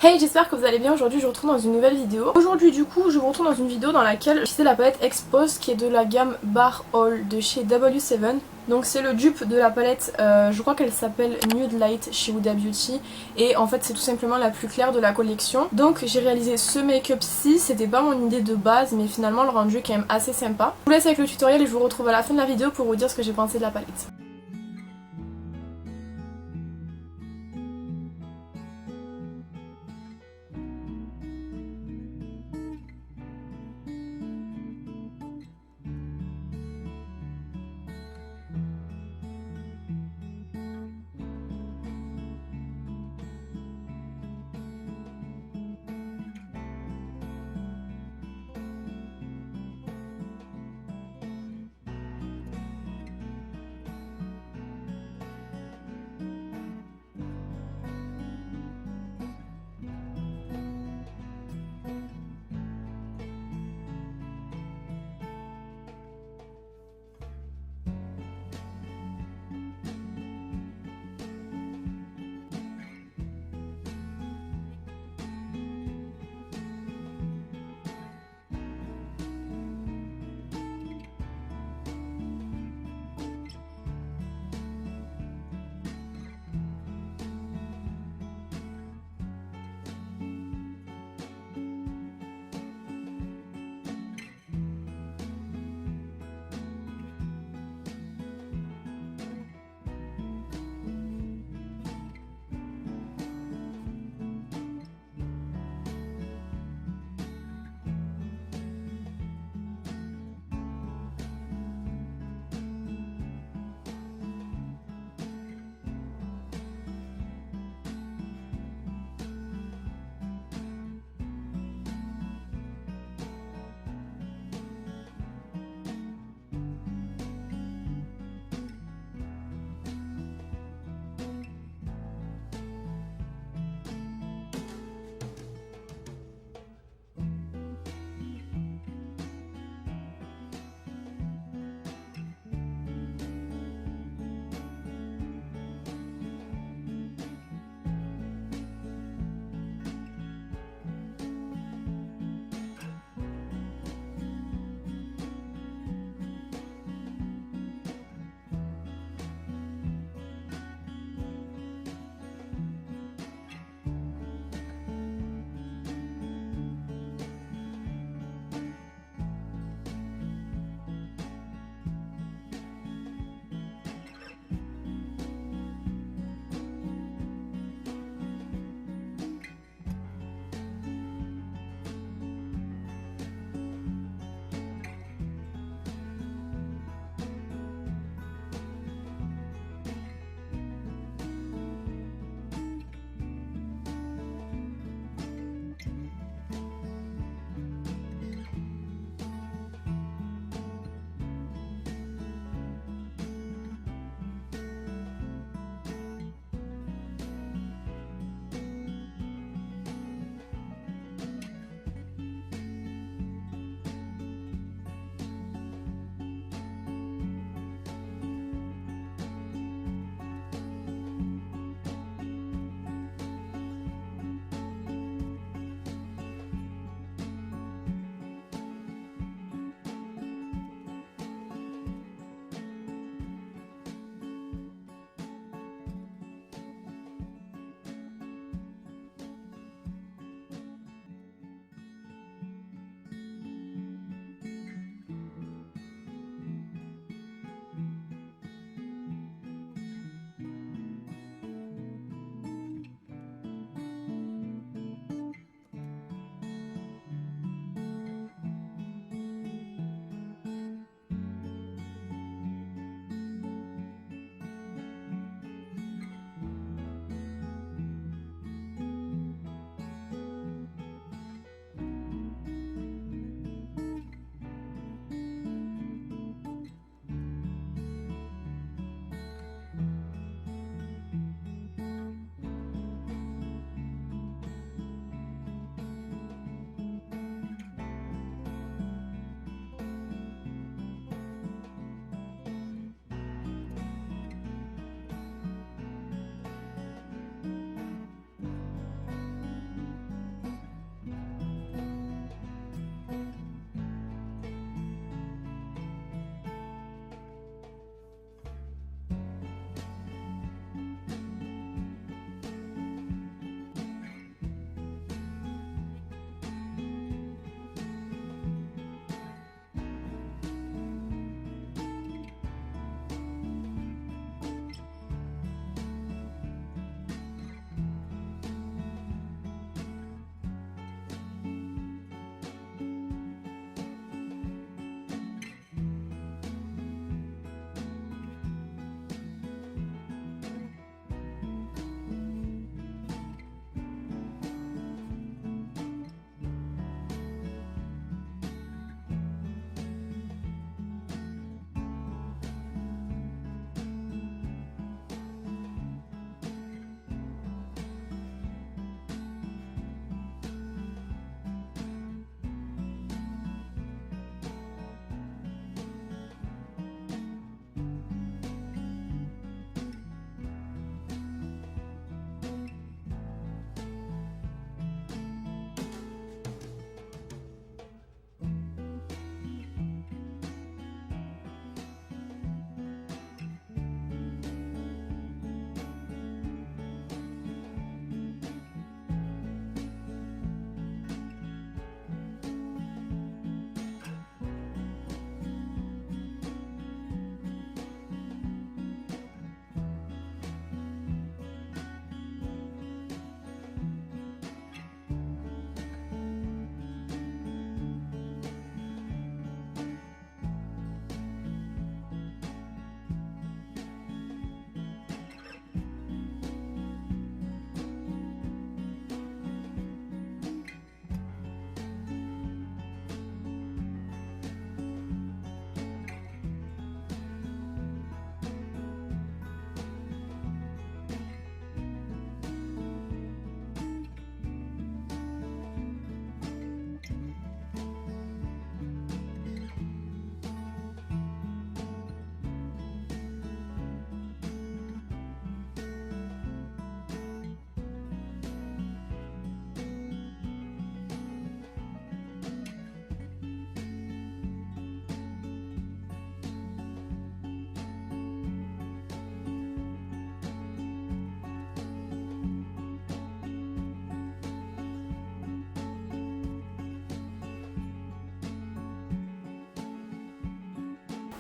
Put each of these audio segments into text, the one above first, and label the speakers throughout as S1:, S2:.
S1: Hey, j'espère que vous allez bien. Aujourd'hui je vous retrouve dans une nouvelle vidéo. Aujourd'hui du coup je vous retrouve dans une vidéo dans laquelle j'utilise la palette Expose qui est de la gamme Bar All de chez W7. Donc c'est le dupe de la palette, je crois qu'elle s'appelle Nude Light chez Huda Beauty. Et en fait c'est tout simplement la plus claire de la collection. Donc j'ai réalisé ce make-up-ci, c'était pas mon idée de base mais finalement le rendu est quand même assez sympa. Je vous laisse avec le tutoriel et je vous retrouve à la fin de la vidéo pour vous dire ce que j'ai pensé de la palette.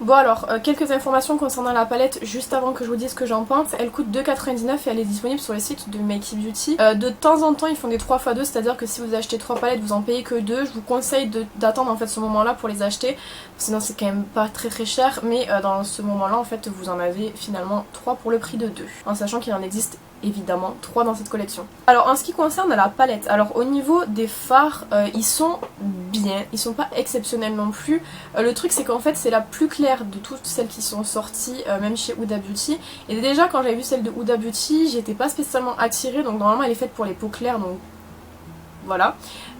S1: Bon alors, quelques informations concernant la palette juste avant que je vous dise ce que j'en pense. Elle coûte 2,99 et elle est disponible sur le site de Makey Beauty. De temps en temps ils font des 3x2, c'est-à-dire que si vous achetez 3 palettes vous en payez que 2. Je vous conseille d'attendre en fait ce moment là pour les acheter, sinon c'est quand même pas très cher, mais dans ce moment là en fait vous en avez finalement 3 pour le prix de 2, en sachant qu'il en existe évidemment 3 dans cette collection. Alors en ce qui concerne la palette, alors au niveau des fards, ils sont bien, ils sont pas exceptionnels non plus. Le truc c'est qu'en fait c'est la plus claire de toutes celles qui sont sorties, même chez Huda Beauty. Et déjà quand j'avais vu celle de Huda Beauty, j'étais pas spécialement attirée, donc normalement elle est faite pour les peaux claires, donc voilà.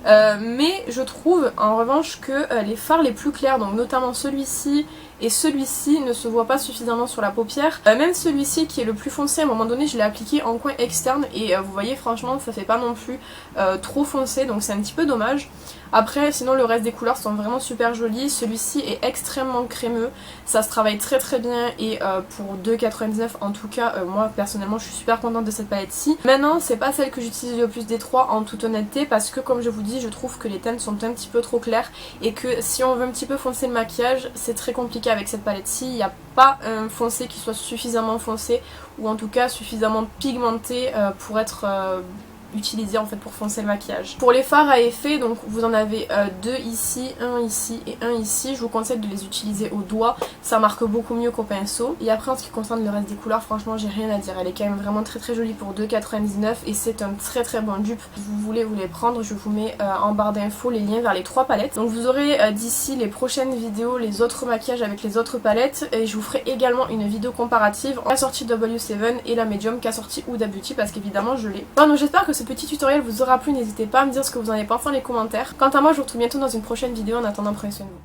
S1: Mais je trouve en revanche que les fards les plus clairs, donc notamment celui-ci et celui-ci, ne se voient pas suffisamment sur la paupière. Même celui-ci qui est le plus foncé, à un moment donné je l'ai appliqué en coin externe et vous voyez franchement ça fait pas non plus trop foncé, donc c'est un petit peu dommage. Après sinon le reste des couleurs sont vraiment super jolies. Celui-ci est extrêmement crémeux, ça se travaille très bien et pour 2,99 en tout cas, moi personnellement je suis super contente de cette palette-ci. Maintenant c'est pas celle que j'utilise le plus des 3 en toute honnêteté, parce que comme je vous dis je trouve que les teintes sont un petit peu trop claires et que si on veut un petit peu foncer le maquillage c'est très compliqué avec cette palette-ci. Il n'y a pas un foncé qui soit suffisamment foncé ou en tout cas suffisamment pigmenté pour être utilisé en fait pour foncer le maquillage. Pour les fards à effet, donc vous en avez 2 ici, un ici et un ici. Je vous conseille de les utiliser au doigt, ça marque beaucoup mieux qu'au pinceau. Et après en ce qui concerne le reste des couleurs, franchement j'ai rien à dire, elle est quand même vraiment très jolie pour 2,99 et c'est un très bon dupe. Si vous voulez vous les prendre, je vous mets en barre d'infos les liens vers les 3 palettes. Donc vous aurez d'ici les prochaines vidéos les autres maquillages avec les autres palettes, et je vous ferai également une vidéo comparative entre la sortie W7 et la médium qu'a sorti Huda Beauty, parce qu'évidemment je l'ai. Bon, donc j'espère que ce petit tutoriel vous aura plu, n'hésitez pas à me dire ce que vous en avez pensé dans les commentaires. Quant à moi je vous retrouve bientôt dans une prochaine vidéo, en attendant prenez soin de vous.